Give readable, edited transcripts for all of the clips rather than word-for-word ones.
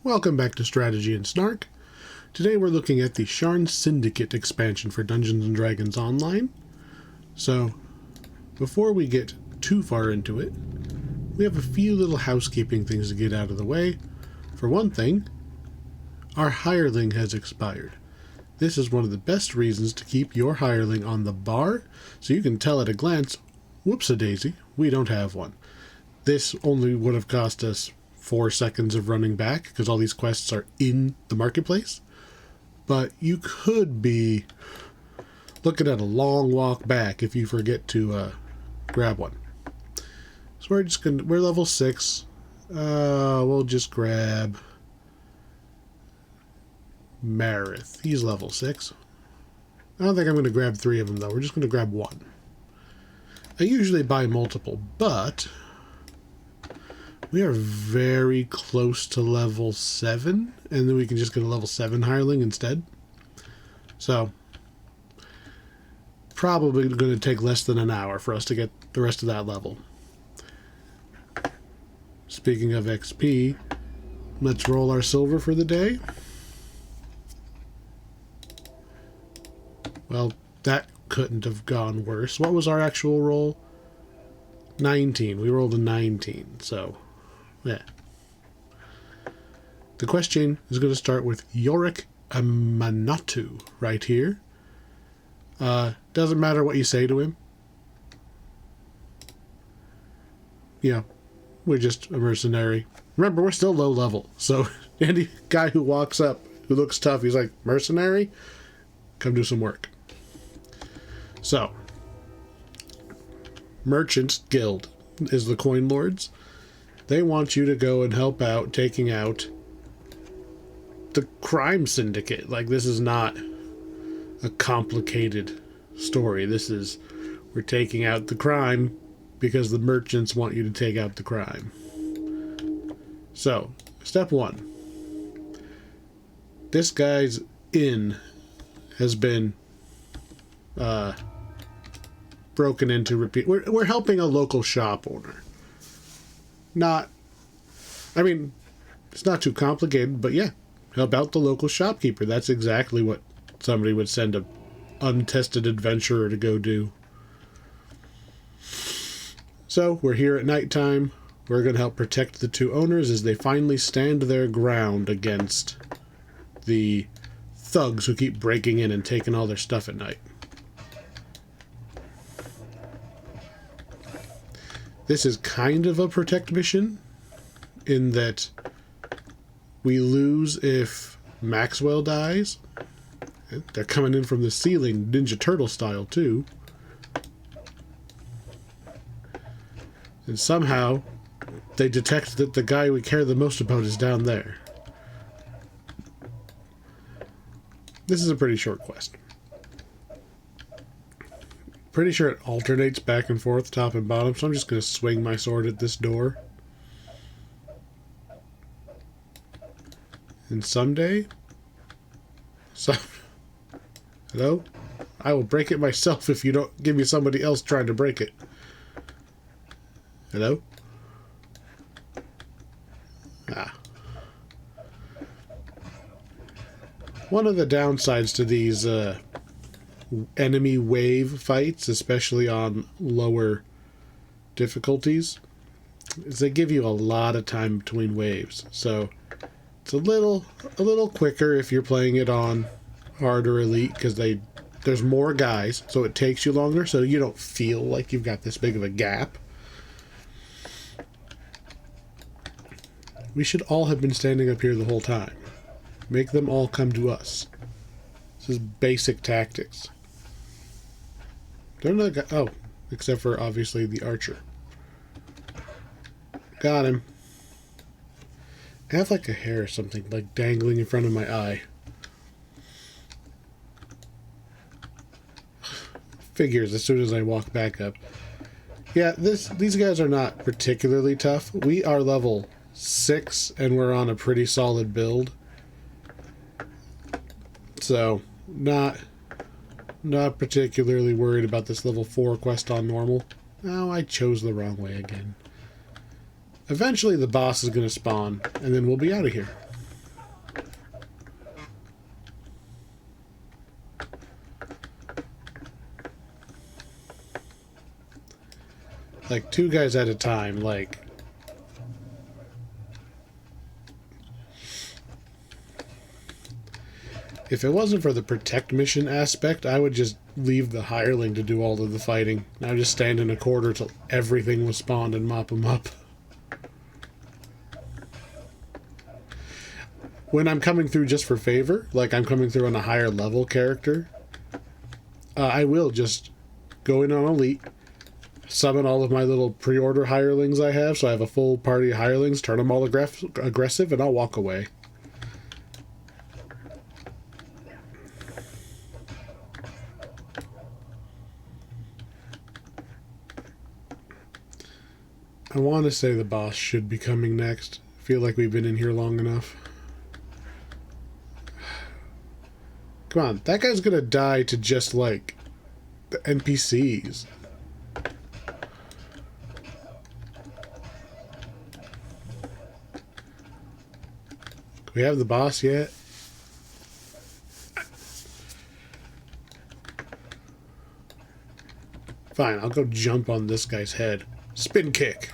Welcome back to Strategy and Snark. Today we're looking at the Sharn Syndicate expansion for Dungeons & Dragons Online. So, before we get too far into it, we have a few little housekeeping things to get out of the way. For one thing, our hireling has expired. This is one of the best reasons to keep your hireling on the bar, so you can tell at a glance, whoops-a-daisy, we don't have one. This only would have cost us 4 seconds of running back, because all these quests are in the marketplace. But you could be looking at a long walk back if you forget to grab one. So we're level 6. We'll just grab Marith. He's level 6. I don't think I'm going to grab 3 of them, though. We're just going to grab 1. I usually buy multiple, but we are very close to level 7, and then we can just get a level 7 hireling instead. So, probably going to take less than an hour for us to get the rest of that level. Speaking of XP, let's roll our silver for the day. Well, that couldn't have gone worse. What was our actual roll? 19. We rolled a 19, so yeah. The question is going to start with Yorick Amanatu right here. Doesn't matter what you say to him. Yeah, we're just a mercenary. Remember, we're still low level, so any guy who walks up who looks tough, he's like, mercenary? Come do some work. So, Merchants Guild is the Coin Lords. They want you to go and help out taking out the crime syndicate. Like, this is not a complicated story. This is, we're taking out the crime because the merchants want you to take out the crime. So, step 1. This guy's inn has been broken into repeat. We're helping a local shop owner. It's not too complicated, but yeah, help out the local shopkeeper. That's exactly what somebody would send a untested adventurer to go do. So we're here at nighttime. We're going to help protect the 2 owners as they finally stand their ground against the thugs who keep breaking in and taking all their stuff at night. This is kind of a protect mission in that we lose if Maxwell dies. They're coming in from the ceiling, Ninja Turtle style, too. And somehow they detect that the guy we care the most about is down there. This is a pretty short quest. Pretty sure it alternates back and forth, top and bottom, so I'm just going to swing my sword at this door. And someday... Hello? I will break it myself if you don't give me somebody else trying to break it. Hello? Ah. One of the downsides to these enemy wave fights, especially on lower difficulties, is they give you a lot of time between waves. So it's a little quicker if you're playing it on hard or elite, because there's more guys, so it takes you longer, so you don't feel like you've got this big of a gap. We should all have been standing up here the whole time. Make them all come to us. This is basic tactics. Don't know. Oh, except for obviously the archer. Got him. I have like a hair or something like dangling in front of my eye. Figures as soon as I walk back up. Yeah, these guys are not particularly tough. We are level 6 and we're on a pretty solid build. So, not particularly worried about this level 4 quest on normal. Oh, I chose the wrong way again. Eventually the boss is going to spawn, and then we'll be out of here. Like, 2 guys at a time, like... If it wasn't for the protect mission aspect, I would just leave the hireling to do all of the fighting. I would just stand in a corner till everything was spawned and mop them up. When I'm coming through just for favor, like I'm coming through on a higher level character, I will just go in on Elite, summon all of my little pre-order hirelings I have, so I have a full party of hirelings, turn them all aggressive, and I'll walk away. I want to say the boss should be coming next. I feel like we've been in here long enough. Come on, that guy's gonna die to just, like, the NPCs. Do we have the boss yet? Fine, I'll go jump on this guy's head. Spin kick.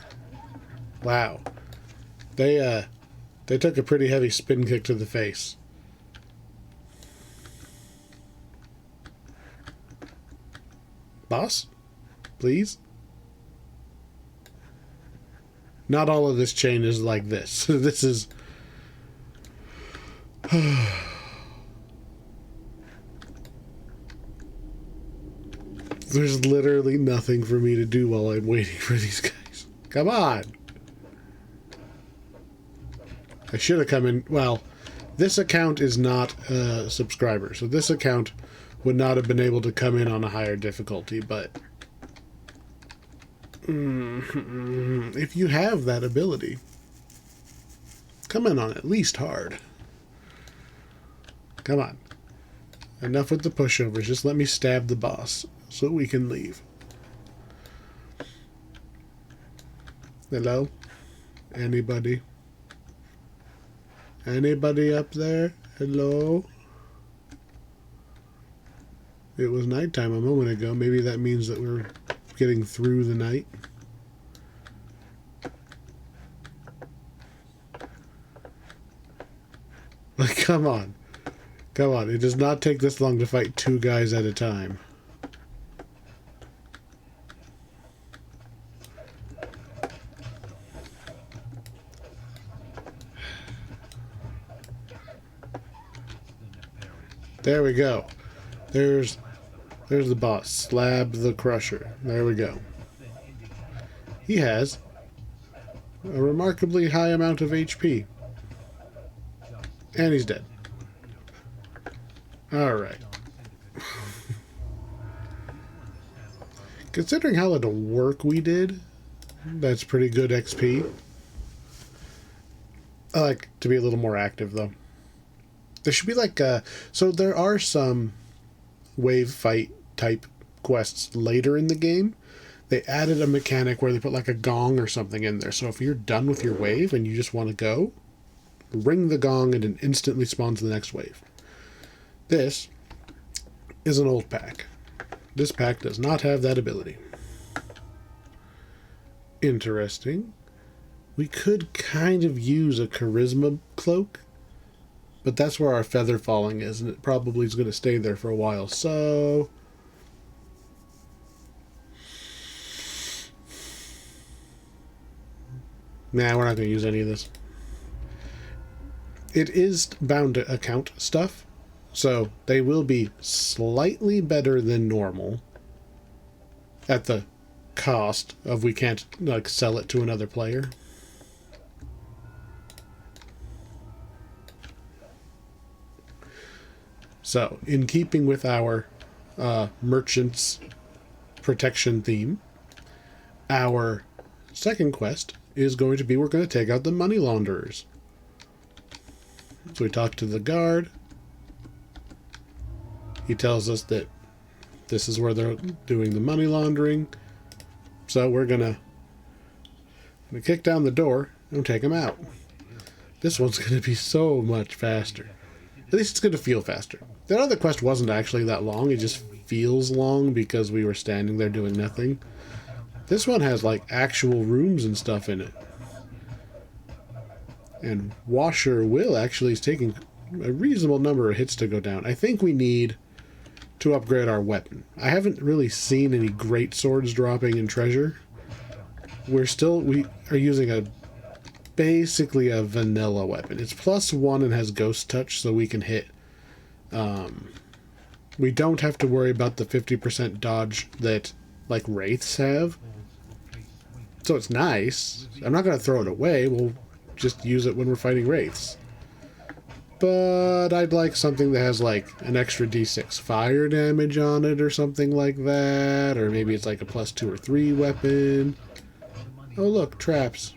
Wow. They took a pretty heavy spin kick to the face. Boss? Please? Not all of this chain is like this. This is... There's literally nothing for me to do while I'm waiting for these guys. Come on! I should have come in... Well, this account is not a subscriber, so this account would not have been able to come in on a higher difficulty, but... if you have that ability, come in on at least hard. Come on. Enough with the pushovers. Just let me stab the boss so we can leave. Hello? Anybody? Anybody up there? Hello? It was nighttime a moment ago. Maybe that means that we're getting through the night. Like, come on. Come on. It does not take this long to fight 2 guys at a time. There we go. There's the boss. Slab the Crusher. There we go. He has a remarkably high amount of HP. And he's dead. Alright. Considering how little work we did, that's pretty good XP. I like to be a little more active, though. There should be like a... So there are some wave fight type quests later in the game. They added a mechanic where they put like a gong or something in there. So if you're done with your wave and you just want to go, ring the gong and it instantly spawns the next wave. This is an old pack. This pack does not have that ability. Interesting. We could kind of use a charisma cloak, but that's where our feather falling is, and it probably is going to stay there for a while, so... Nah, we're not going to use any of this. It is bound to account stuff, so they will be slightly better than normal at the cost of we can't, like, sell it to another player. So, in keeping with our merchant's protection theme, our second quest is going to be we're going to take out the money launderers. So we talk to the guard. He tells us that this is where they're doing the money laundering. So we're gonna kick down the door and take them out. This one's going to be so much faster. At least it's going to feel faster. That other quest wasn't actually that long. It just feels long because we were standing there doing nothing. This one has like actual rooms and stuff in it. And Washer Will actually is taking a reasonable number of hits to go down. I think we need to upgrade our weapon. I haven't really seen any great swords dropping in treasure. We are using basically a vanilla weapon. It's +1 and has ghost touch, so we can hit. We don't have to worry about the 50% dodge that like wraiths have. So it's nice. I'm not going to throw it away. We'll just use it when we're fighting wraiths. But I'd like something that has like an extra d6 fire damage on it or something like that. Or maybe it's like a +2 or 3 weapon. Oh look, traps.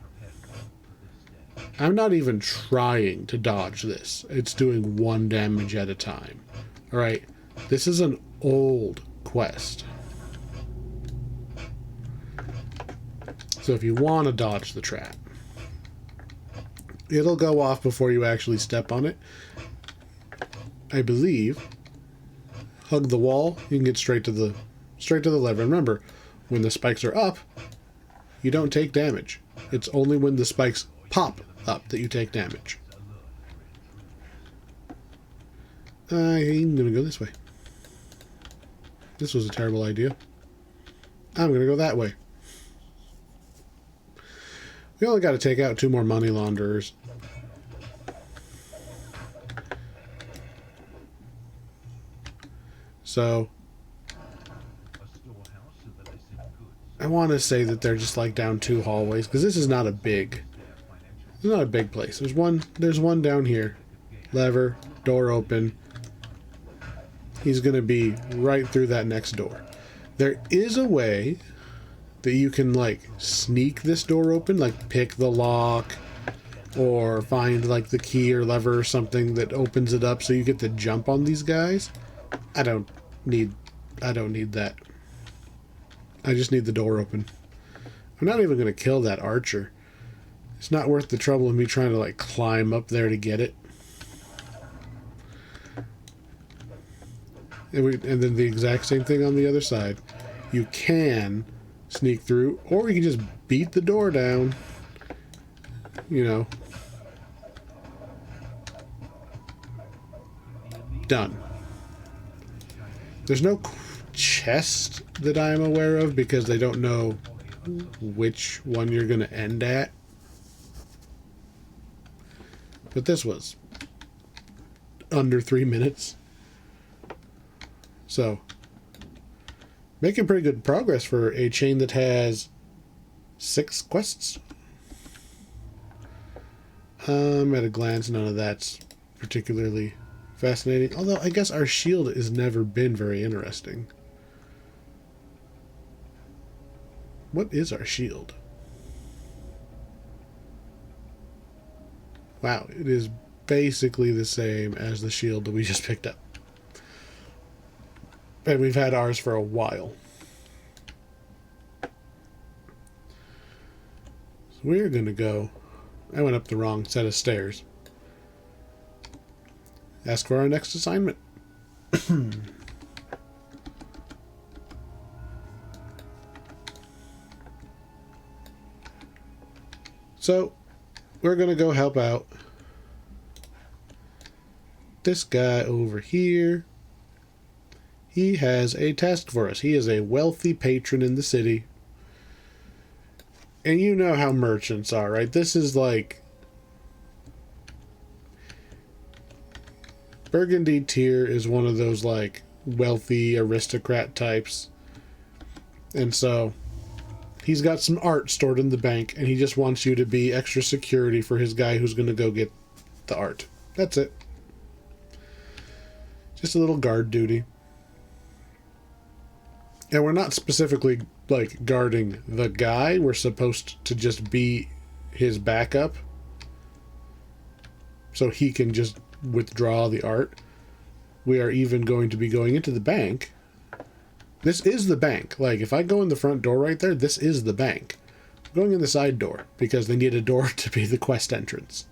I'm not even trying to dodge this. It's doing 1 damage at a time. Alright, this is an old quest. So if you want to dodge the trap, it'll go off before you actually step on it. I believe. Hug the wall, you can get straight to the lever. Remember, when the spikes are up, you don't take damage. It's only when the spikes pop up that you take damage. I'm gonna go this way. This was a terrible idea. I'm gonna go that way. We only got to take out 2 more money launderers. So I want to say that they're just like down 2 hallways, because this is not a big place. There's one down here. Lever, door open. He's going to be right through that next door. There is a way that you can like sneak this door open, like pick the lock or find like the key or lever or something that opens it up so you get to jump on these guys. I don't need that. I just need the door open. I'm not even going to kill that archer. It's not worth the trouble of me trying to like climb up there to get it. And then the exact same thing on the other side. You can sneak through, or you can just beat the door down. You know. Done. There's no chest that I'm aware of because they don't know which one you're going to end at. But this was under 3 minutes. So, making pretty good progress for a chain that has 6 quests. At a glance, none of that's particularly fascinating. Although, I guess our shield has never been very interesting. What is our shield? Wow, it is basically the same as the shield that we just picked up. And we've had ours for a while. So we're going to go... I went up the wrong set of stairs. Ask for our next assignment. So, we're going to go help out this guy over here. He has a task for us. He is a wealthy patron in the city. And you know how merchants are, right? This is like... Burgundy Tier is one of those, like, wealthy aristocrat types. And so, he's got some art stored in the bank, and he just wants you to be extra security for his guy who's going to go get the art. That's it. Just a little guard duty. And we're not specifically, like, guarding the guy. We're supposed to just be his backup. So he can just withdraw the art. We are even going to be going into the bank. This is the bank. Like, if I go in the front door right there, this is the bank. I'm going in the side door, because they need a door to be the quest entrance.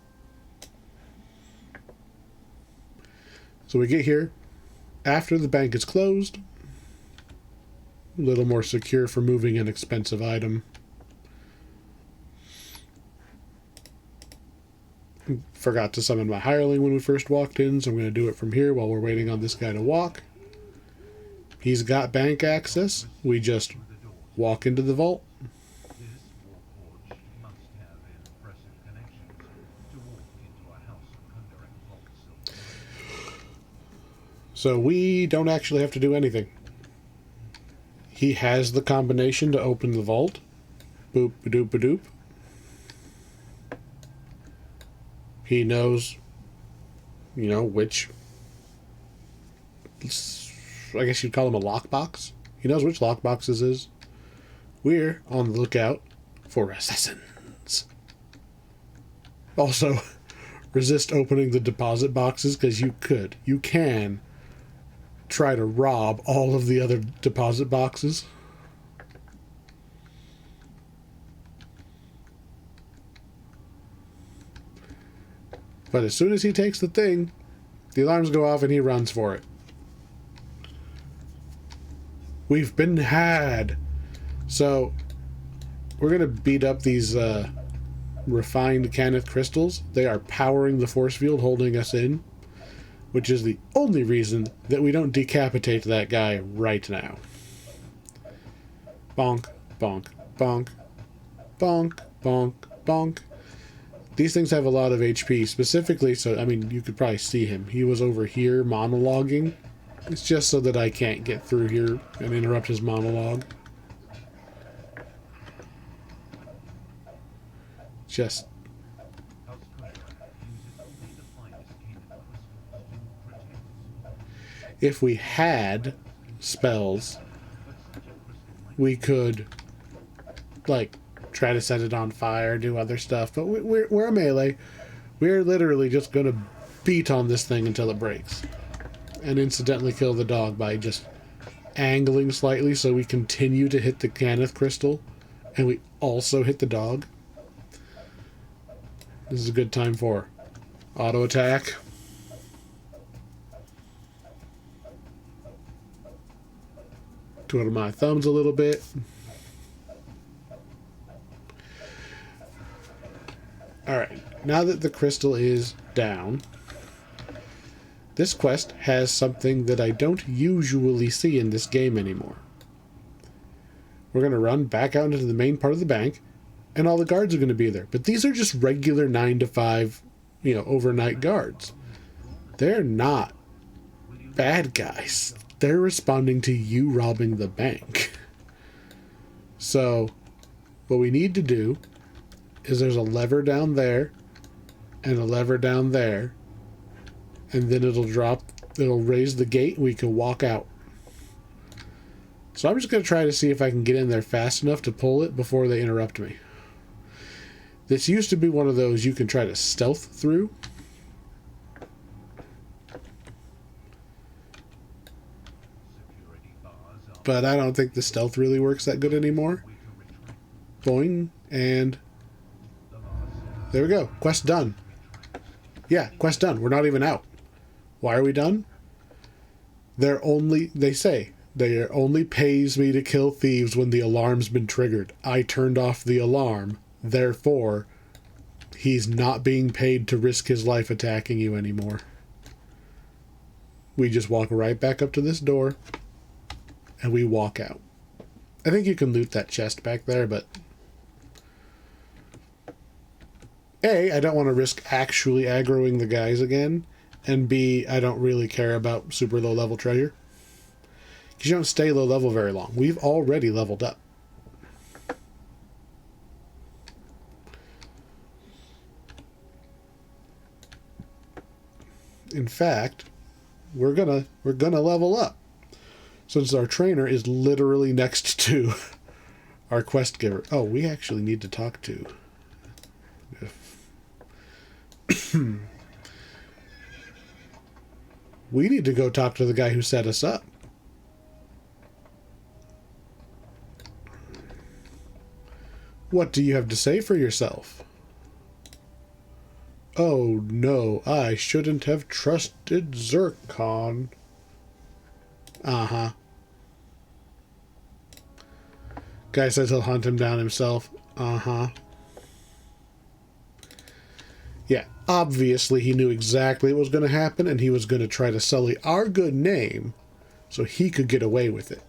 So we get here after the bank is closed. A little more secure for moving an expensive item. Forgot to summon my hireling when we first walked in, so I'm going to do it from here while we're waiting on this guy to walk. He's got bank access. We just walk into the vault. So we don't actually have to do anything. He has the combination to open the vault. Boop, ba-doop, ba-doop. He knows, you know, which, I guess you'd call him a lockbox. He knows which lockboxes is. We're on the lookout for assassins. Also, resist opening the deposit boxes because you can try to rob all of the other deposit boxes. But as soon as he takes the thing, the alarms go off and he runs for it. We've been had. So, we're going to beat up these refined Cannith crystals. They are powering the force field holding us in, which is the only reason that we don't decapitate that guy right now. Bonk, bonk, bonk, bonk, bonk, bonk. These things have a lot of HP, specifically, so, I mean, you could probably see him. He was over here monologuing. It's just so that I can't get through here and interrupt his monologue. Just... if we had spells, we could, like, try to set it on fire, do other stuff, but we're a melee. We're literally just going to beat on this thing until it breaks. And incidentally kill the dog by just angling slightly so we continue to hit the Cannith crystal, and we also hit the dog. This is a good time for auto attack. Twiddle my thumbs a little bit. Alright, now that the crystal is down, this quest has something that I don't usually see in this game anymore. We're going to run back out into the main part of the bank, and all the guards are going to be there. But these are just regular 9 to 5, you know, overnight guards. They're not bad guys. They're responding to you robbing the bank. So, what we need to do is there's a lever down there and a lever down there, and then it'll raise the gate and we can walk out. So I'm just going to try to see if I can get in there fast enough to pull it before they interrupt me. This used to be one of those you can try to stealth through. But I don't think the stealth really works that good anymore. Boing, and there we go. Quest done. Yeah, quest done. We're not even out. Why are we done? They say, they only pays me to kill thieves when the alarm's been triggered. I turned off the alarm. Therefore, he's not being paid to risk his life attacking you anymore. We just walk right back up to this door, and we walk out. I think you can loot that chest back there, but A, I don't want to risk actually aggroing the guys again, and B, I don't really care about super low level treasure. Because you don't stay low level very long. We've already leveled up. In fact, we're gonna level up, since our trainer is literally next to our quest giver. Oh, we actually need to talk to. We need to go talk to the guy who set us up. What do you have to say for yourself? Oh no, I shouldn't have trusted Zircon. Uh-huh. Guy says he'll hunt him down himself. Uh-huh. Yeah, obviously he knew exactly what was going to happen, and he was going to try to sully our good name so he could get away with it.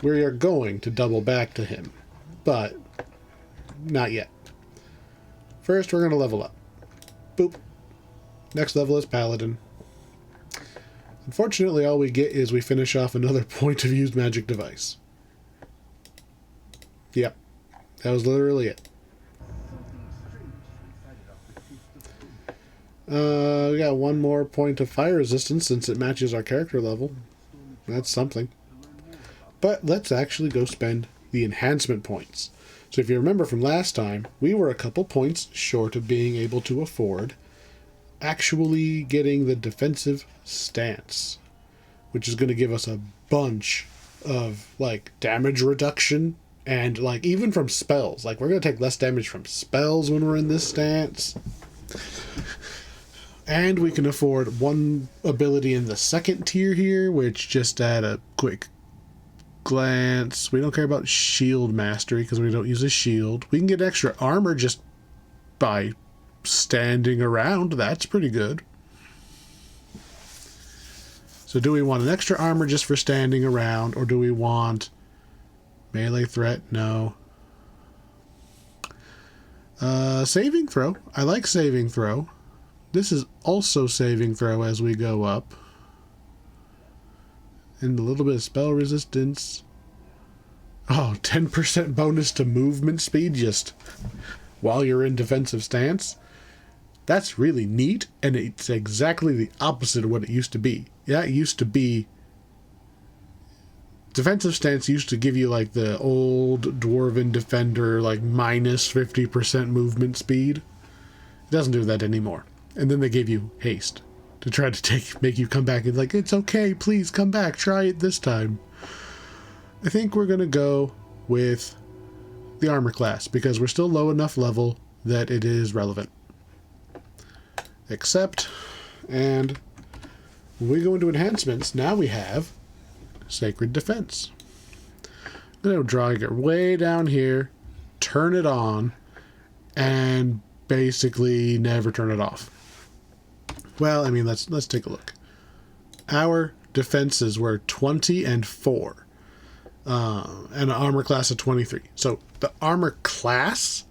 We are going to double back to him, but not yet. First, we're going to level up. Boop. Next level is Paladin. Unfortunately, all we get is we finish off another point of use magic device. Yep. That was literally it. We got one more point of fire resistance since it matches our character level. That's something. But let's actually go spend the enhancement points. So if you remember from last time, we were a couple points short of being able to afford actually getting the defensive stance, which is going to give us a bunch of like damage reduction and like even from spells. Like we're going to take less damage from spells when we're in this stance. And we can afford one ability in the second tier here, which just at a quick glance, we don't care about shield mastery because we don't use a shield. We can get extra armor just by standing around. That's pretty good. So do we want an extra armor just for standing around, or do we want melee threat? No. Saving throw. I like saving throw. This is also saving throw as we go up. And a little bit of spell resistance. Oh, 10% bonus to movement speed just while you're in defensive stance. That's really neat, and it's exactly the opposite of what it used to be. Yeah, it used to be... defensive stance used to give you like the old Dwarven Defender, like minus 50% movement speed. It doesn't do that anymore. And then they gave you haste to try to make you come back and like, it's okay, please come back, try it this time. I think we're going to go with the armor class because we're still low enough level that it is relevant. Accept, and when we go into enhancements, now we have Sacred Defense. I'm going to drag it way down here, turn it on, and basically never turn it off. Well, I mean, let's take a look. Our defenses were 20 and 4. And an armor class of 23. So the armor class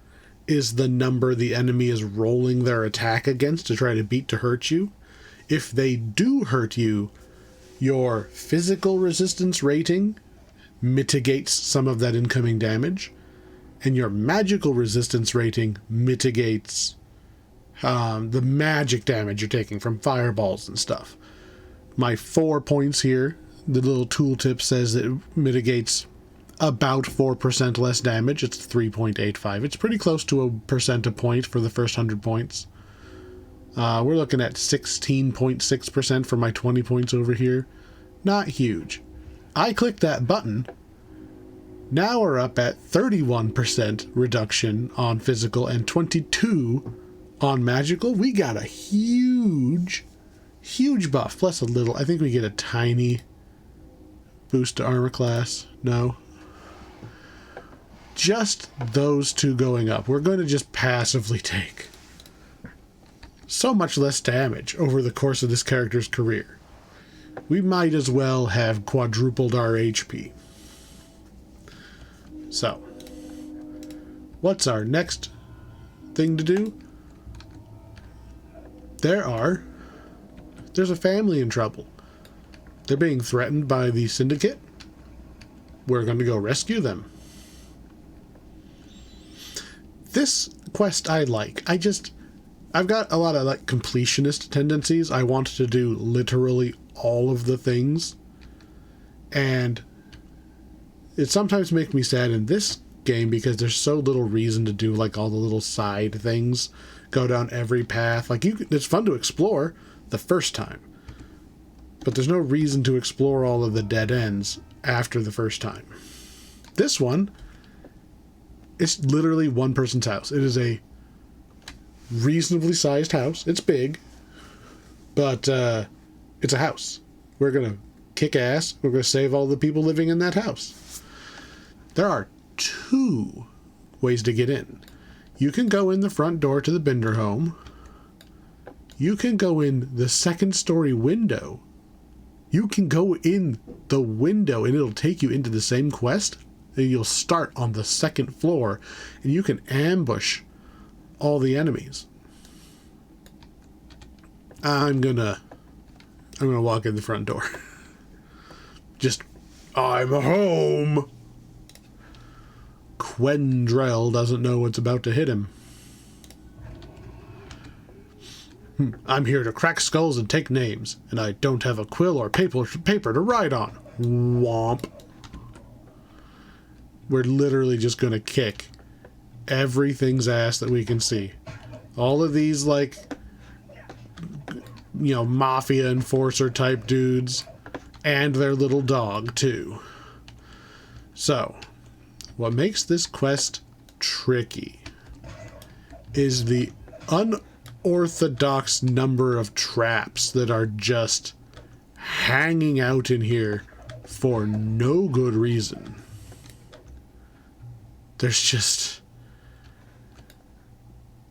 is the number the enemy is rolling their attack against to try to beat to hurt you. If they do hurt you, your physical resistance rating mitigates some of that incoming damage, and your magical resistance rating mitigates the magic damage you're taking from fireballs and stuff. My 4 points here, the little tooltip says that it mitigates about 4% less damage. It's 3.85. It's pretty close to a percent a point for the first 100 points. We're looking at 16.6% for my 20 points over here. Not huge. I clicked that button. Now we're up at 31% reduction on physical and 22 on magical. We got a huge buff, plus a little. I think we get a tiny boost to armor class. No. Just those two going up. We're going to just passively take so much less damage over the course of this character's career. We might as well have quadrupled our HP. So, what's our next thing to do? There's a family in trouble. They're being threatened by the Syndicate. We're going to go rescue them. This quest I like. I've got a lot of like completionist tendencies. I want to do literally all of the things. And it sometimes makes me sad in this game because there's so little reason to do like all the little side things. Go down every path. Like it's fun to explore the first time. But there's no reason to explore all of the dead ends after the first time. This one, it's literally one person's house. It is a reasonably sized house. It's big, but it's a house. We're going to kick ass. We're going to save all the people living in that house. There are 2 ways to get in. You can go in the front door to the Binder home. You can go in the 2nd story window. You can go in the window and it'll take you into the same quest. And you'll start on the 2nd floor and you can ambush all the enemies. I'm gonna walk in the front door. Just, I'm home. Quendrell doesn't know what's about to hit him. I'm here to crack skulls and take names, and I don't have a quill or paper to write on. Womp. We're literally just gonna kick everything's ass that we can see. All of these, like, you know, mafia enforcer type dudes, and their little dog too. So, what makes this quest tricky is the unorthodox number of traps that are just hanging out in here for no good reason. There's just,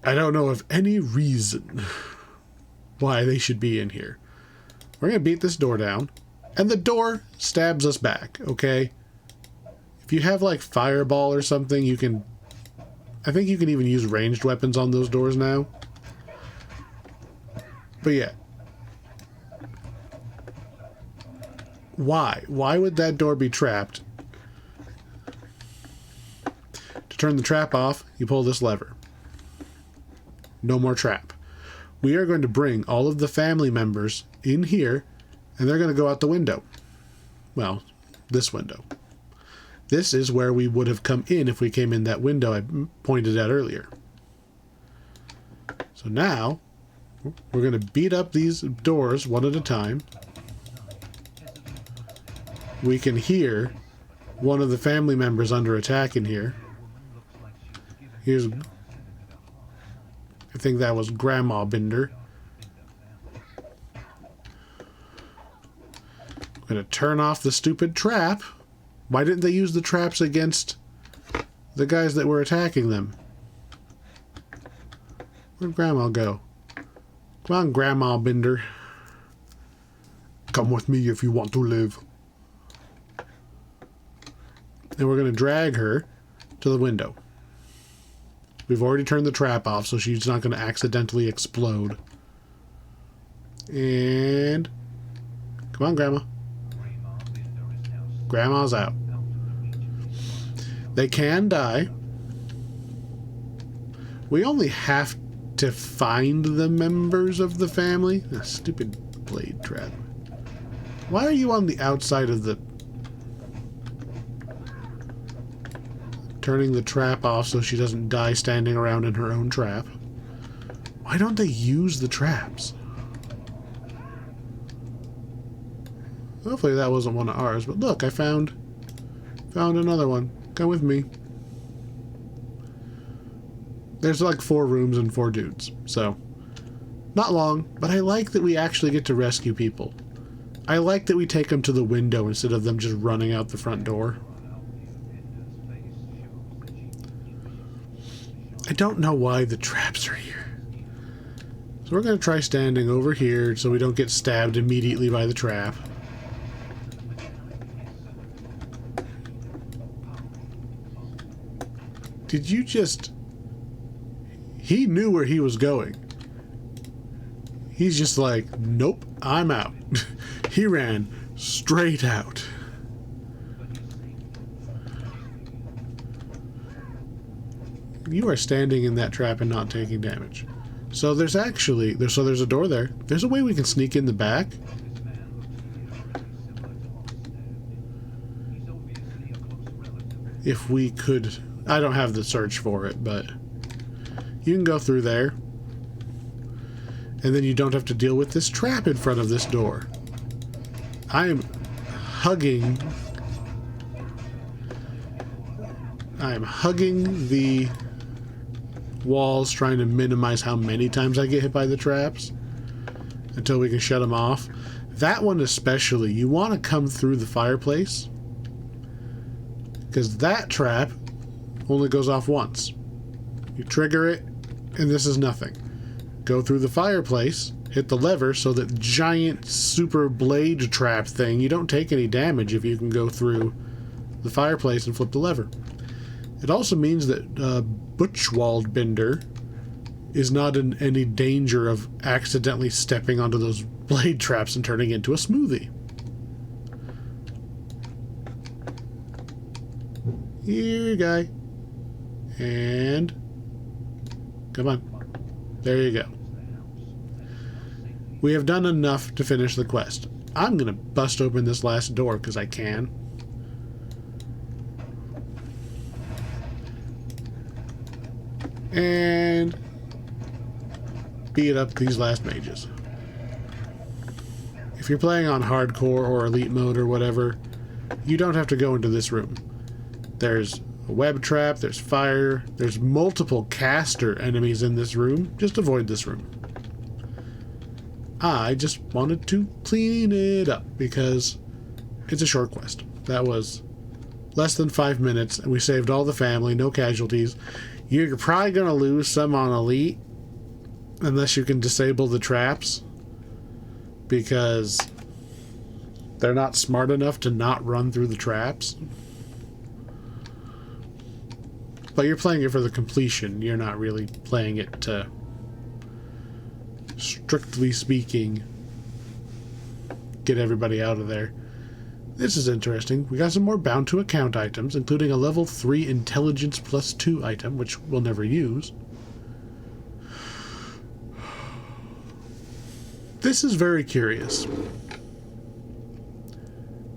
I don't know of any reason why they should be in here. We're going to beat this door down, and the door stabs us back, okay? If you have, like, fireball or something, you can... I think you can even use ranged weapons on those doors now. But yeah. Why? Why would that door be trapped? To turn the trap off, you pull this lever. No more trap. We are going to bring all of the family members in here, and they're going to go out the window. Well, this window. This is where we would have come in if we came in that window I pointed at earlier. So now, we're going to beat up these doors one at a time. We can hear one of the family members under attack in here. Here's... I think that was Grandma Binder. I'm going to turn off the stupid trap. Why didn't they use the traps against the guys that were attacking them? Where'd Grandma go? Come on, Grandma Binder. Come with me if you want to live. And we're going to drag her to the window. We've already turned the trap off, so she's not going to accidentally explode. And... come on, Grandma. Grandma's out. They can die. We only have to find the members of the family. Ah, stupid blade trap. Why are you on the outside of the... turning the trap off so she doesn't die standing around in her own trap? Why don't they use the traps? Hopefully that wasn't one of ours, but look, I found another one. Come with me. There's like 4 rooms and 4 dudes, so not long, but I like that we actually get to rescue people. I like that we take them to the window instead of them just running out the front door. I don't know why the traps are here. So we're going to try standing over here so we don't get stabbed immediately by the trap. Did you just... He knew where he was going. He's just like, nope, I'm out. He ran straight out. You are standing in that trap and not taking damage. So there's actually... there's a door there. There's a way we can sneak in the back. If we could... I don't have the search for it, but... you can go through there. And then you don't have to deal with this trap in front of this door. I am hugging the walls, trying to minimize how many times I get hit by the traps until we can shut them off. That one especially, you want to come through the fireplace because that trap only goes off once. You trigger it, and this is nothing. Go through the fireplace, hit the lever, so that giant super blade trap thing, you don't take any damage if you can go through the fireplace and flip the lever. It also means that Butchwald Bender is not in any danger of accidentally stepping onto those blade traps and turning into a smoothie. Here, guy. And... come on. There you go. We have done enough to finish the quest. I'm gonna bust open this last door because I can. And beat up these last mages. If you're playing on hardcore or elite mode or whatever, you don't have to go into this room. There's a web trap, there's fire, there's multiple caster enemies in this room. Just avoid this room. I just wanted to clean it up because it's a short quest. That was less than 5 minutes and we saved all the family, no casualties. You're probably going to lose some on elite unless you can disable the traps because they're not smart enough to not run through the traps. But you're playing it for the completion. You're not really playing it to, strictly speaking, get everybody out of there. This is interesting. We got some more bound to account items, including a level 3 intelligence +2 item, which we'll never use. This is very curious.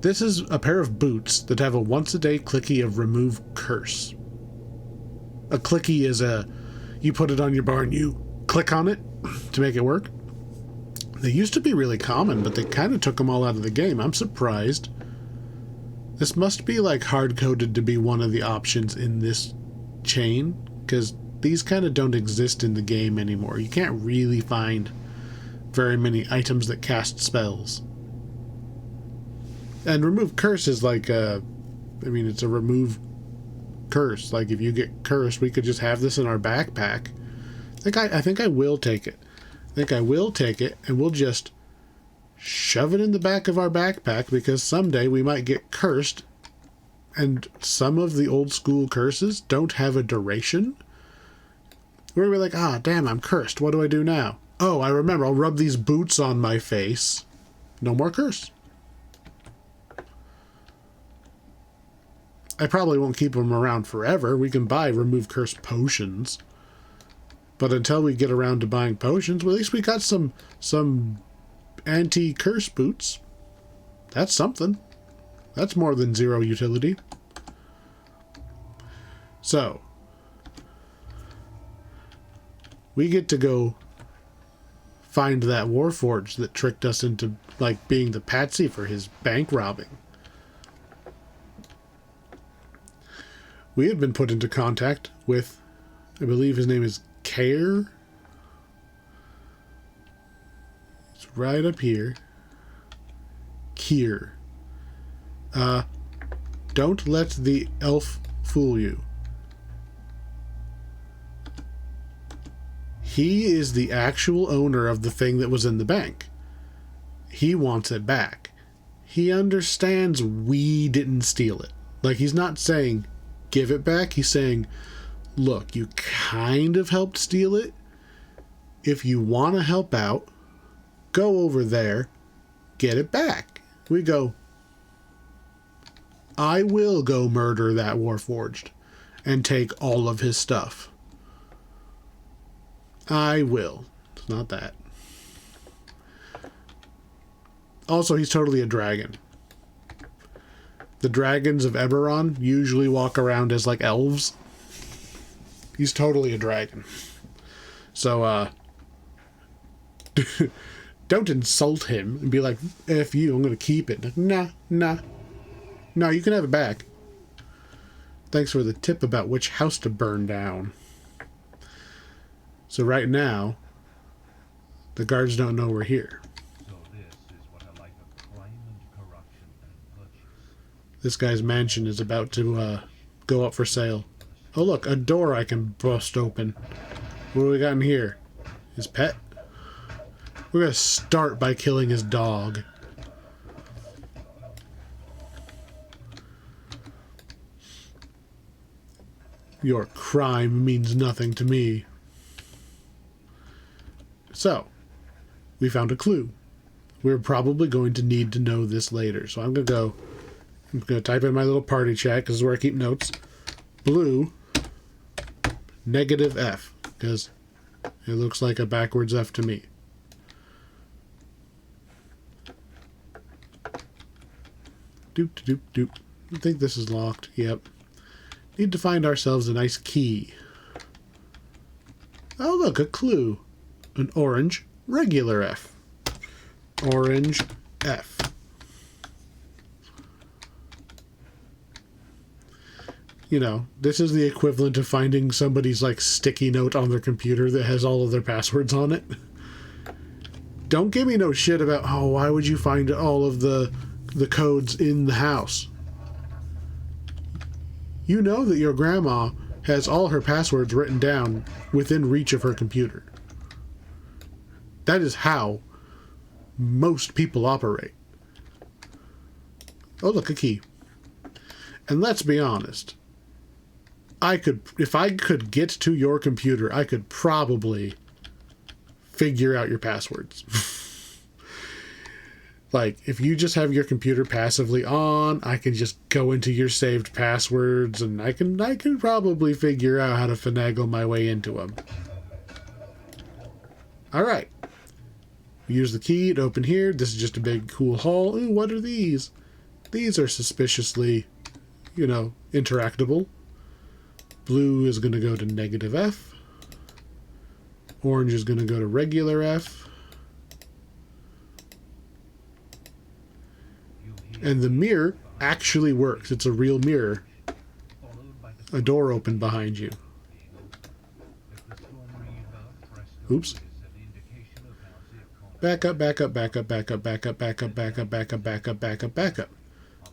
This is a pair of boots that have a once-a-day clicky of remove curse. A clicky is you put it on your bar and you click on it to make it work. They used to be really common, but they kind of took them all out of the game. I'm surprised. This must be like hard-coded to be one of the options in this chain, because these kind of don't exist in the game anymore. You can't really find very many items that cast spells. And remove curse is like it's a remove curse. Like if you get cursed, we could just have this in our backpack. I think I will take it. I think I will take it, and we'll just shove it in the back of our backpack because someday we might get cursed, and some of the old school curses don't have a duration. Where we're like, damn, I'm cursed. What do I do now? Oh, I remember. I'll rub these boots on my face. No more curse. I probably won't keep them around forever. We can buy remove curse potions. But until we get around to buying potions, well, at least we got some anti-curse boots. That's something. That's more than 0 utility. So, we get to go find that Warforged that tricked us into, like, being the patsy for his bank robbing. We had been put into contact with, I believe his name is Care. It's right up here. Kier. Don't let the elf fool you. He is the actual owner of the thing that was in the bank. He wants it back. He understands we didn't steal it. Like, he's not saying, give it back. He's saying, look, you kind of helped steal it. If you want to help out, go over there, get it back. We go, I will go murder that Warforged and take all of his stuff. I will. It's not that. Also, he's totally a dragon. The dragons of Eberron usually walk around as like elves. He's totally a dragon. So, don't insult him and be like, F you, I'm going to keep it. Nah. No, you can have it back. Thanks for the tip about which house to burn down. So right now, the guards don't know we're here. So this is what a life of crime and corruption and purchase. This guy's mansion is about to go up for sale. Oh look, a door I can bust open. What do we got in here? His pet? We're gonna start by killing his dog. Your crime means nothing to me. So, we found a clue. We're probably going to need to know this later. So I'm going to type in my little party chat, because this is where I keep notes. Blue, -F, because it looks like a backwards F to me. Doop, doop, doop. I think this is locked. Yep. Need to find ourselves a nice key. Oh, look, a clue. An orange regular F. Orange F. You know, this is the equivalent of finding somebody's, like, sticky note on their computer that has all of their passwords on it. Don't give me no shit about, oh, why would you find all of the codes in the house? You know that your grandma has all her passwords written down within reach of her computer. That is how most people operate. Oh, look, a key. And let's be honest. If I could get to your computer, I could probably figure out your passwords. Like, if you just have your computer passively on, I can just go into your saved passwords, and I can probably figure out how to finagle my way into them. Alright. Use the key to open here. This is just a big, cool hall. Ooh, what are these? These are suspiciously, you know, interactable. Blue is going to go to -F. Orange is going to go to regular F. And the mirror actually works. It's a real mirror. A door opened behind you. Oops. Back up, back up, back up, back up, back up, back up, back up, back up, back up, back up, back up.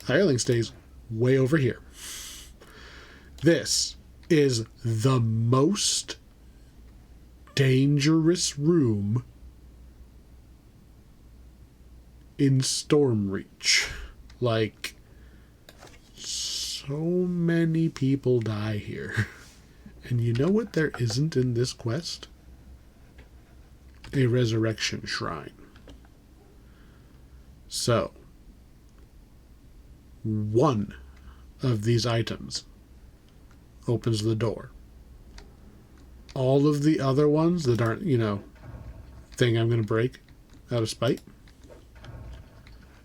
Hireling stays way over here. This is the most dangerous room in Stormreach. Like, so many people die here. And you know what there isn't in this quest? A resurrection shrine. So, one of these items opens the door. All of the other ones that aren't, you know, thing I'm going to break out of spite.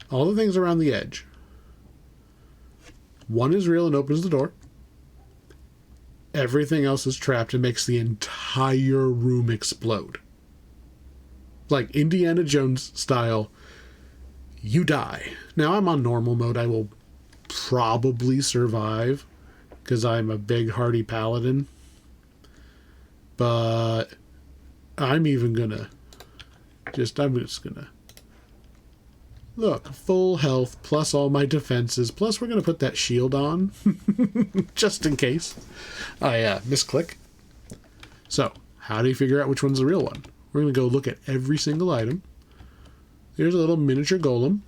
All the things around the edge. One is real and opens the door. Everything else is trapped and makes the entire room explode. Like Indiana Jones style, you die. Now I'm on normal mode. I will probably survive because I'm a big hardy paladin. But I'm even gonna I'm just gonna look, full health plus all my defenses, plus we're gonna put that shield on just in case I misclick. So how do you figure out which one's the real one? We're gonna go look at every single item. There's a little miniature golem.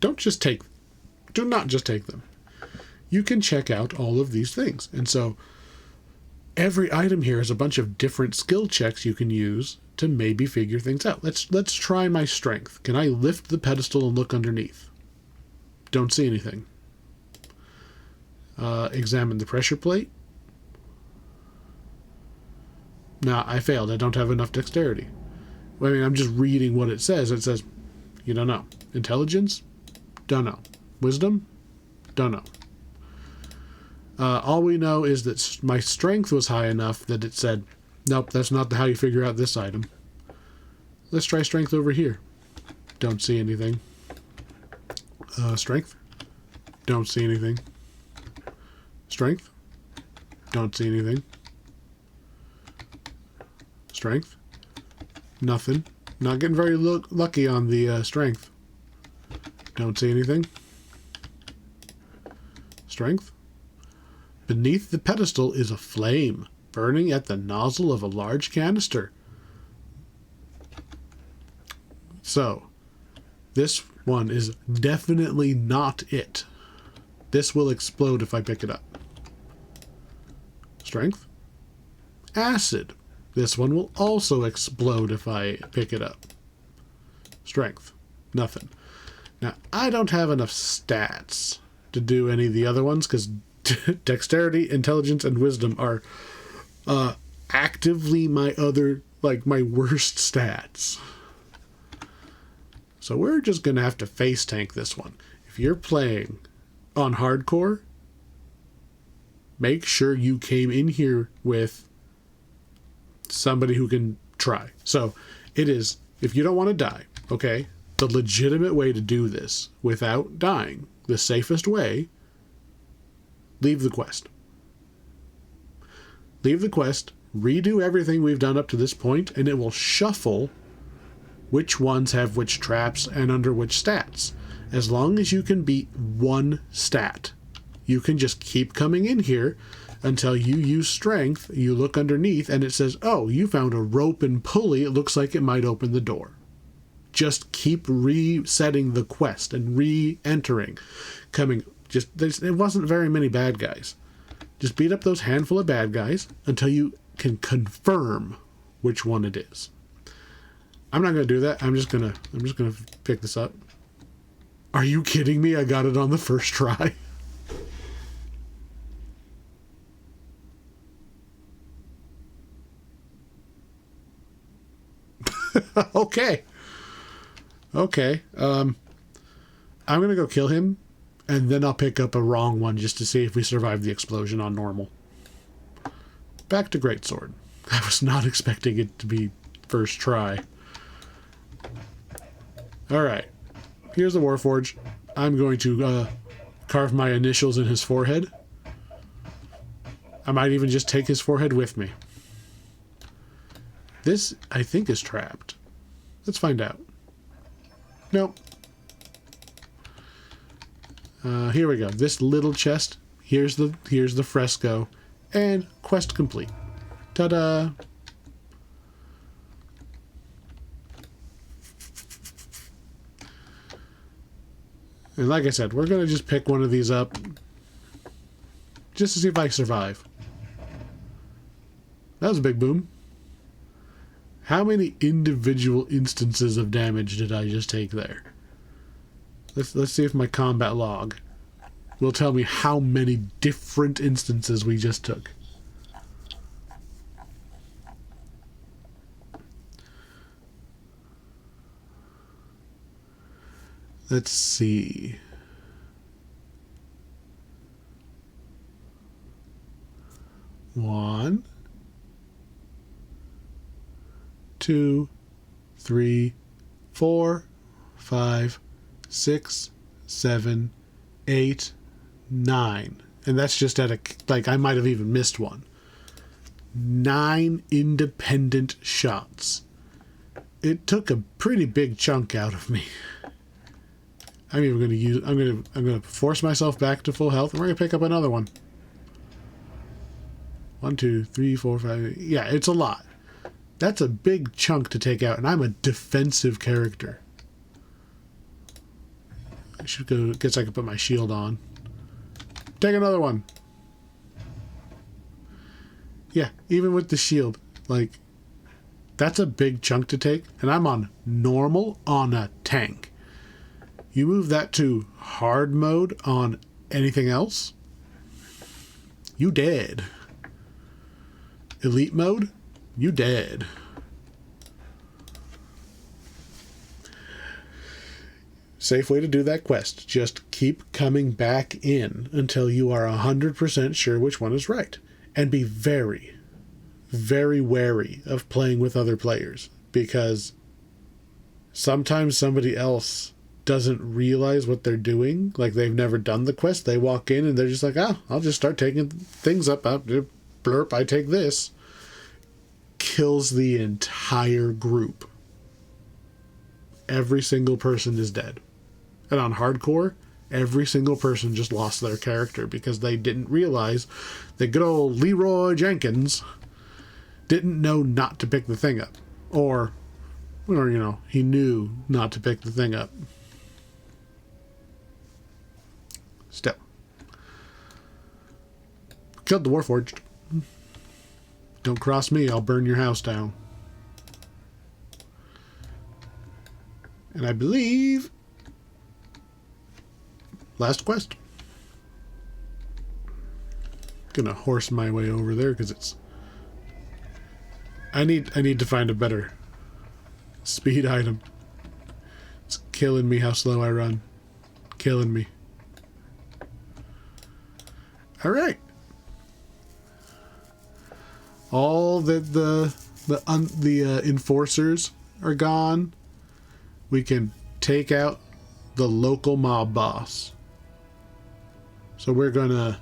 Do not just take them. You can check out all of these things. And so every item here has a bunch of different skill checks you can use to maybe figure things out. Let's try my strength. Can I lift the pedestal and look underneath? Don't see anything. Examine the pressure plate. Nah, I failed. I don't have enough dexterity. Well, I mean, I'm just reading what it says. It says, you don't know. Intelligence? Don't know. Wisdom? Don't know. All we know is that my strength was high enough that it said, nope, that's not how you figure out this item. Let's try strength over here. Don't see anything. Strength? Don't see anything. Strength? Don't see anything. Strength? Nothing. Not getting very lucky on the strength. Don't see anything. Strength? Beneath the pedestal is a flame, burning at the nozzle of a large canister. So, this one is definitely not it. This will explode if I pick it up. Strength. Acid. This one will also explode if I pick it up. Strength. Nothing. Now, I don't have enough stats to do any of the other ones because dexterity, intelligence, and wisdom are actively my worst stats. So we're just going to have to face tank this one. If you're playing on hardcore, make sure you came in here with somebody who can try. So it is, if you don't want to die, okay, the legitimate way to do this without dying, the safest way, leave the quest. Leave the quest, redo everything we've done up to this point, and it will shuffle which ones have which traps and under which stats. As long as you can beat one stat, you can just keep coming in here until you use strength, you look underneath, and it says, oh, you found a rope and pulley, it looks like it might open the door. Just keep resetting the quest and re-entering. It wasn't very many bad guys. Just beat up those handful of bad guys until you can confirm which one it is. I'm not going to do that. I'm just going to pick this up. Are you kidding me? I got it on the first try. Okay. I'm going to go kill him, and then I'll pick up a wrong one just to see if we survive the explosion on normal. Back to Greatsword. I was not expecting it to be first try. Alright. Here's the Warforged. I'm going to carve my initials in his forehead. I might even just take his forehead with me. This, I think, is trapped. Let's find out. Nope. Here we go. This little chest. Here's the fresco. And quest complete. Ta-da! And like I said, we're going to just pick one of these up just to see if I survive. That was a big boom. How many individual instances of damage did I just take there? Let's see if my combat log will tell me how many different instances we just took. Let's see. One, 2, 3, 4, 5, 6, 7, 8, 9. And that's just at I might have even missed one. 9 independent shots. It took a pretty big chunk out of me. I'm gonna force myself back to full health, and we're gonna pick up another one. 1, 2, 3, 4, 5. Yeah, it's a lot. That's a big chunk to take out, and I'm a defensive character. I should go. Guess I could put my shield on. Take another one. Yeah, even with the shield, that's a big chunk to take, and I'm on normal on a tank. You move that to hard mode on anything else, you dead. Elite mode, you dead. Safe way to do that quest. Just keep coming back in until you are 100% sure which one is right. And be very, very wary of playing with other players, because sometimes somebody else doesn't realize what they're doing. Like, they've never done the quest. They walk in and they're just like, I'll just start taking things up. Blurp, I take this. Kills the entire group. Every single person is dead. And on hardcore, Every single person just lost their character because they didn't realize that good old Leroy Jenkins didn't know not to pick the thing up. Or, you know, he knew not to pick the thing up. Still. Killed the Warforged. Don't cross me, I'll burn your house down. And I believe... last quest. Gonna horse my way over there because it's... I need to find a better speed item. It's killing me how slow I run. Killing me. Alright. All that the enforcers are gone. We can take out the local mob boss. So we're gonna...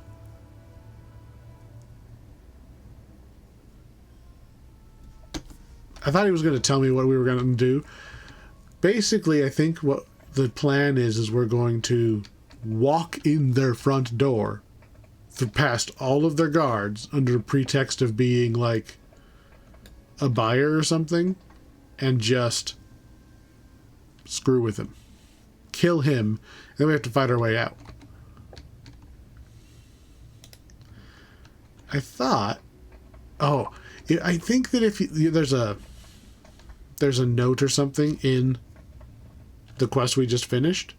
I thought he was gonna tell me what we were gonna do. Basically, I think what the plan is we're going to walk in their front door past all of their guards under a pretext of being like a buyer or something and just screw with him. Kill him, and then we have to fight our way out. I thought... oh, I think that if you, there's a note or something in the quest we just finished.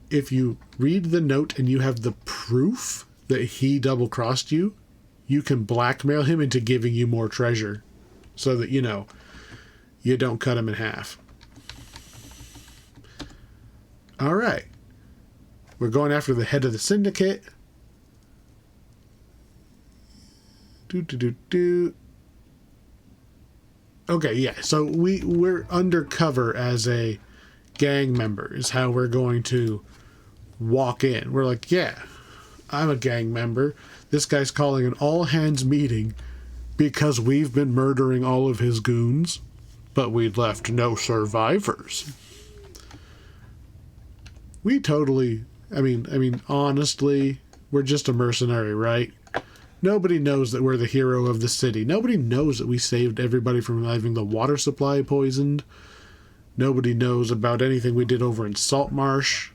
If you read the note and you have the proof that he double-crossed you, you can blackmail him into giving you more treasure so that, you know, you don't cut him in half. Alright. We're going after the head of the syndicate. Okay, yeah, so we're undercover as a gang member is how we're going to walk in. We're like, yeah, I'm a gang member. This guy's calling an all-hands meeting because we've been murdering all of his goons, but we left no survivors. We totally, I mean, honestly, we're just a mercenary, right? Nobody knows that we're the hero of the city. Nobody knows that we saved everybody from having the water supply poisoned. Nobody knows about anything we did over in Saltmarsh.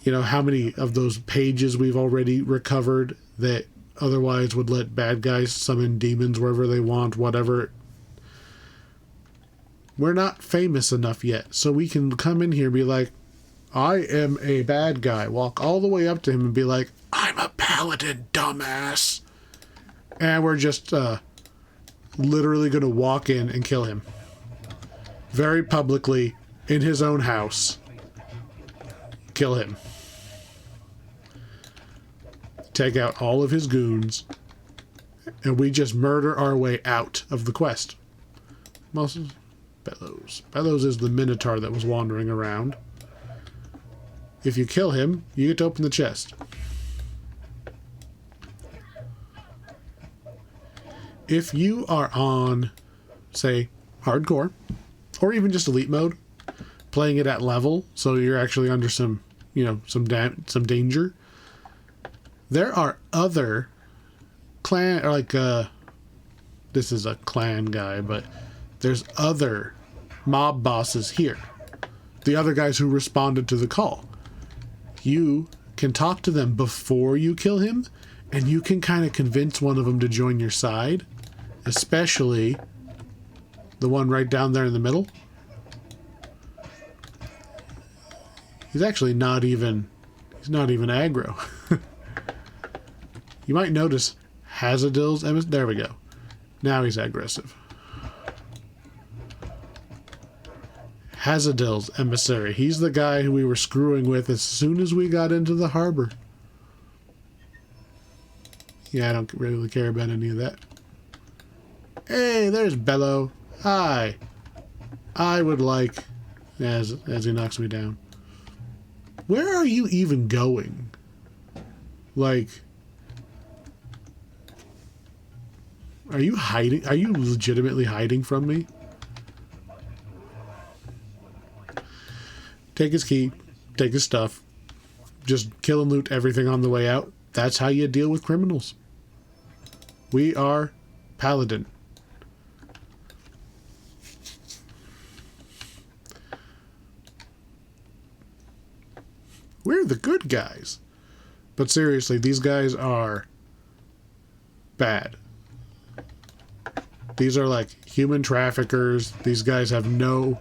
You know, how many of those pages we've already recovered that otherwise would let bad guys summon demons wherever they want, whatever. We're not famous enough yet, so we can come in here and be like, I am a bad guy. Walk all the way up to him and be like, I'm a paladin, dumbass. And we're just literally going to walk in and kill him. Very publicly, in his own house. Kill him. Take out all of his goons. And we just murder our way out of the quest. Bellows. Bellows is the minotaur that was wandering around. If you kill him, you get to open the chest. If you are on, say, hardcore, or even just elite mode, playing it at level, so you're actually under some, you know, some danger, there are other clan, or like, this is a clan guy, but there's other mob bosses here. The other guys who responded to the call. You can talk to them before you kill him, and you can kind of convince one of them to join your side, especially the one right down there in the middle. He's actually not even aggro. You might notice Hazadil's there we go. Now he's aggressive. Hazadil's emissary. He's the guy who we were screwing with as soon as we got into the harbor. Yeah, I don't really care about any of that. Hey, there's Bello. Hi. I would like... As he knocks me down. Where are you even going? Like... Are you hiding? Are you legitimately hiding from me? Take his key. Take his stuff. just kill and loot everything on the way out. That's how you deal with criminals. We are Paladin. We're the good guys. But seriously, these guys are bad. These are like human traffickers. These guys have no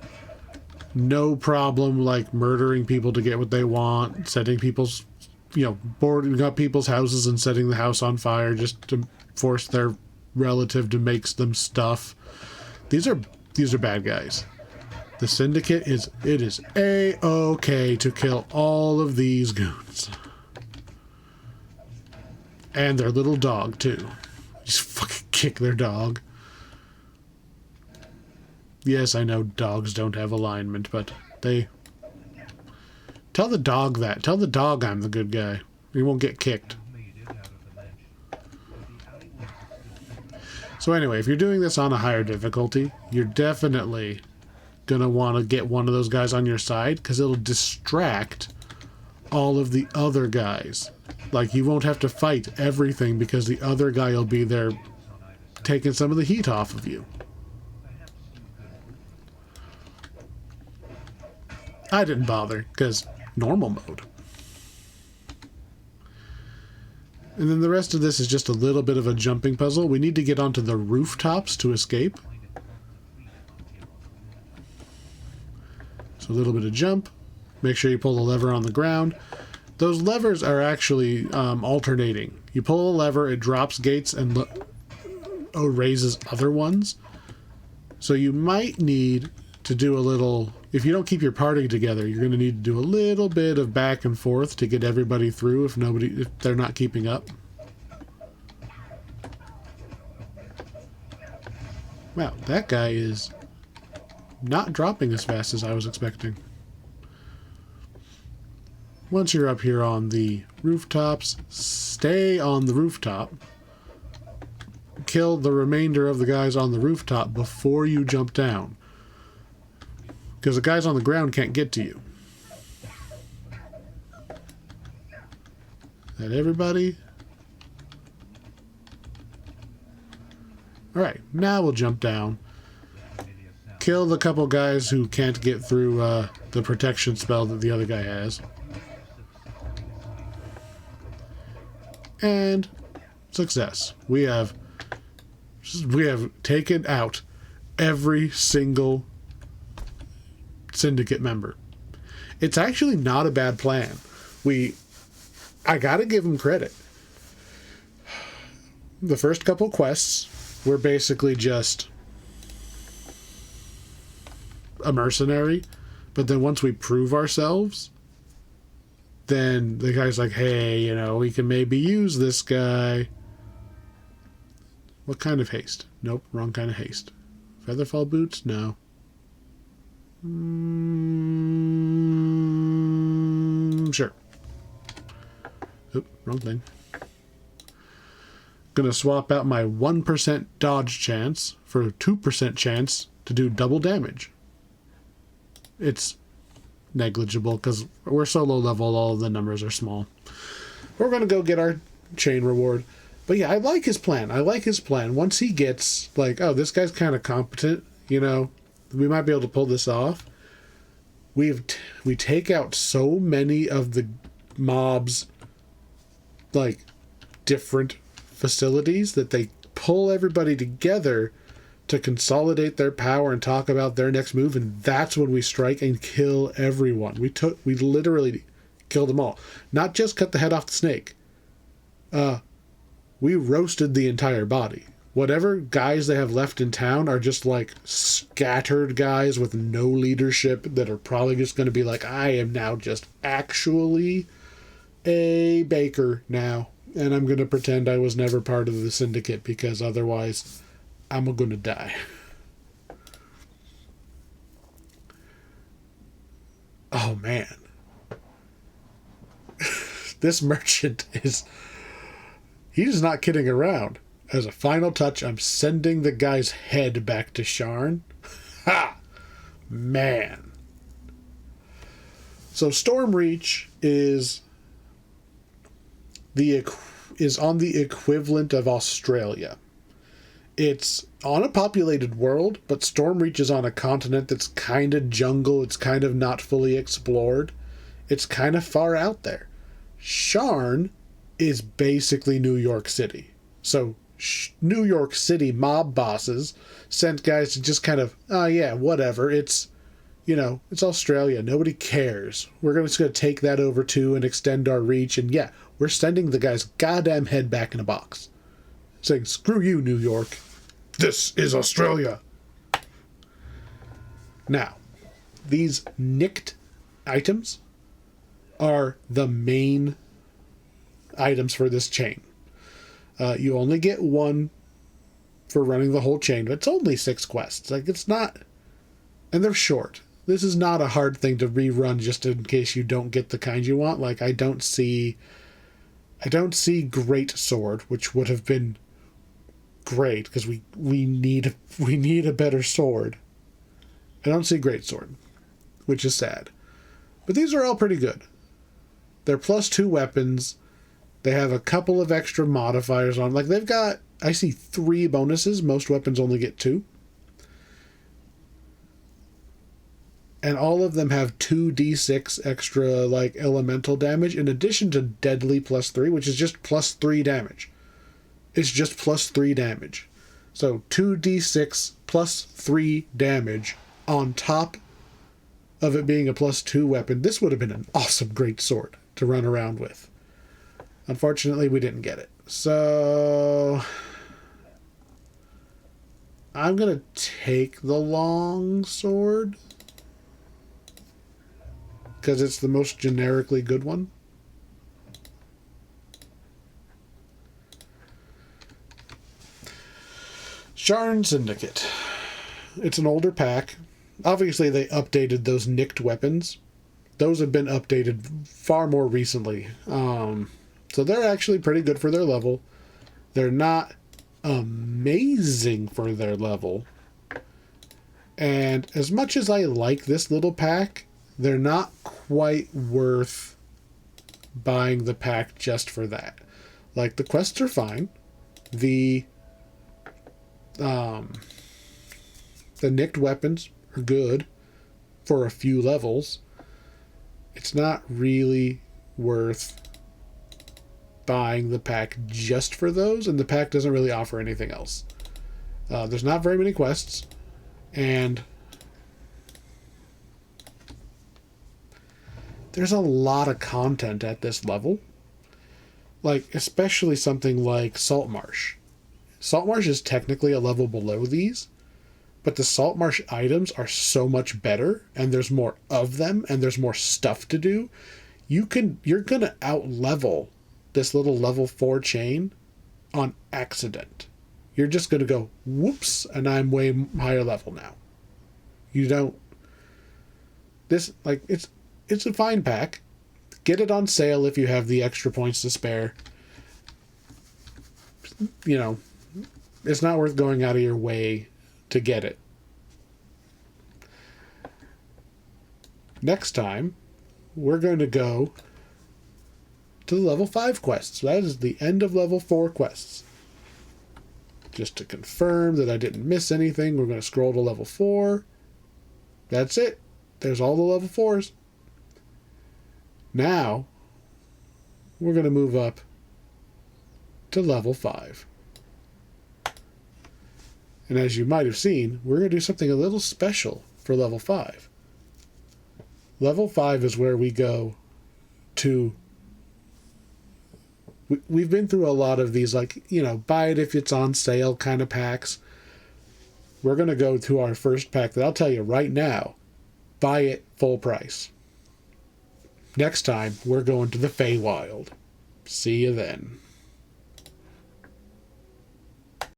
problem like murdering people to get what they want, setting people's, boarding up people's houses and setting the house on fire just to force their relative to make them stuff. These are bad guys. The Syndicate is A-okay to kill all of these goons. And their little dog too. Just fucking kick their dog. Yes, I know dogs don't have alignment, but they... Tell the dog that. Tell the dog I'm the good guy. He won't get kicked. So anyway, if you're doing this on a higher difficulty, you're definitely gonna want to get one of those guys on your side, because it'll distract all of the other guys. Like, you won't have to fight everything because the other guy will be there taking some of the heat off of you. I didn't bother, because normal mode. And then the rest of this is just a little bit of a jumping puzzle. We need to get onto the rooftops to escape. So a little bit of jump. Make sure you pull the lever on the ground. Those levers are actually alternating. You pull a lever, it drops gates and raises other ones. So you might need to do a little... If you don't keep your party together, you're going to need to do a little bit of back and forth to get everybody through if they're not keeping up. Wow, that guy is not dropping as fast as I was expecting. Once you're up here on the rooftops, stay on the rooftop. Kill the remainder of the guys on the rooftop before you jump down. Because the guys on the ground can't get to you. Is that everybody? Alright, now we'll jump down. Kill the couple guys who can't get through the protection spell that the other guy has. And success. We have taken out every single Syndicate member. It's actually not a bad plan. I gotta give them credit. The first couple quests were basically just a mercenary, but then once we prove ourselves, then the guy's like, hey, we can maybe use this guy. What kind of haste? Nope, wrong kind of haste. Featherfall boots? No. Sure. Oop, wrong thing. Gonna swap out my 1% dodge chance for a 2% chance to do double damage. It's negligible because we're so low level, all of the numbers are small. We're gonna go get our chain reward. But yeah, I like his plan. Once he gets like, oh, this guy's kind of competent, we might be able to pull this off. We take out so many of the mobs, like, different facilities that they pull everybody together to consolidate their power and talk about their next move, and that's when we strike and kill everyone. We literally killed them all. Not just cut the head off the snake. We roasted the entire body. Whatever guys they have left in town are just like scattered guys with no leadership that are probably just going to be like, I am now just actually a baker now. And I'm going to pretend I was never part of the Syndicate because otherwise I'm going to die. Oh man. This merchant he's not kidding around. As a final touch, I'm sending the guy's head back to Sharn. Ha! Man. So Stormreach is is on the equivalent of Australia. It's on a populated world, but Stormreach is on a continent that's kind of jungle. It's kind of not fully explored. It's kind of far out there. Sharn is basically New York City. So New York City mob bosses sent guys to just kind of, oh yeah, whatever. It's, you know, it's Australia. Nobody cares. We're just going to take that over too and extend our reach. And yeah, we're sending the guy's goddamn head back in a box. Saying, screw you, New York. This is Australia. Now, these nicked items are the main items for this chain. You only get one for running the whole chain, but it's only 6 quests. Like, it's not... And they're short. This is not a hard thing to rerun just in case you don't get the kind you want. Like, I don't see Great Sword, which would have been great because we need a better sword. I don't see Great Sword, which is sad. But these are all pretty good. They're +2 weapons. They have a couple of extra modifiers on. Like, they've got, I see 3 bonuses. Most weapons only get 2. And all of them have 2d6 extra, like, elemental damage, in addition to deadly +3, which is just +3 damage. It's just +3 damage. So 2d6 +3 damage on top of it being a +2 weapon. This would have been an awesome great sword to run around with. Unfortunately, we didn't get it. So I'm going to take the long sword because it's the most generically good one. Sharn Syndicate. It's an older pack. Obviously, they updated those nicked weapons. Those have been updated far more recently. So they're actually pretty good for their level. They're not amazing for their level. And as much as I like this little pack, they're not quite worth buying the pack just for that. Like, the quests are fine. The nicked weapons are good for a few levels. It's not really worth buying the pack just for those, and the pack doesn't really offer anything else. There's not very many quests, and there's a lot of content at this level. Like, especially something like Saltmarsh. Saltmarsh is technically a level below these, but the Saltmarsh items are so much better, and there's more of them, and there's more stuff to do. You're gonna out-level this little level 4 chain on accident. You're just gonna go, whoops, and I'm way higher level now. You don't... This, like, it's a fine pack. Get it on sale if you have the extra points to spare. You know, it's not worth going out of your way to get it. Next time, we're going to go to the level 5 quests. That is the end of level 4 quests. Just to confirm that I didn't miss anything, we're going to scroll to level 4. That's it. There's all the level 4s. Now, we're going to move up to level 5. And as you might have seen, we're going to do something a little special for level 5. Level 5 is where we go to... We've been through a lot of these, like, you know, buy it if it's on sale kind of packs. We're going to go to our first pack that I'll tell you right now, buy it full price. Next time, we're going to the Feywild. See you then.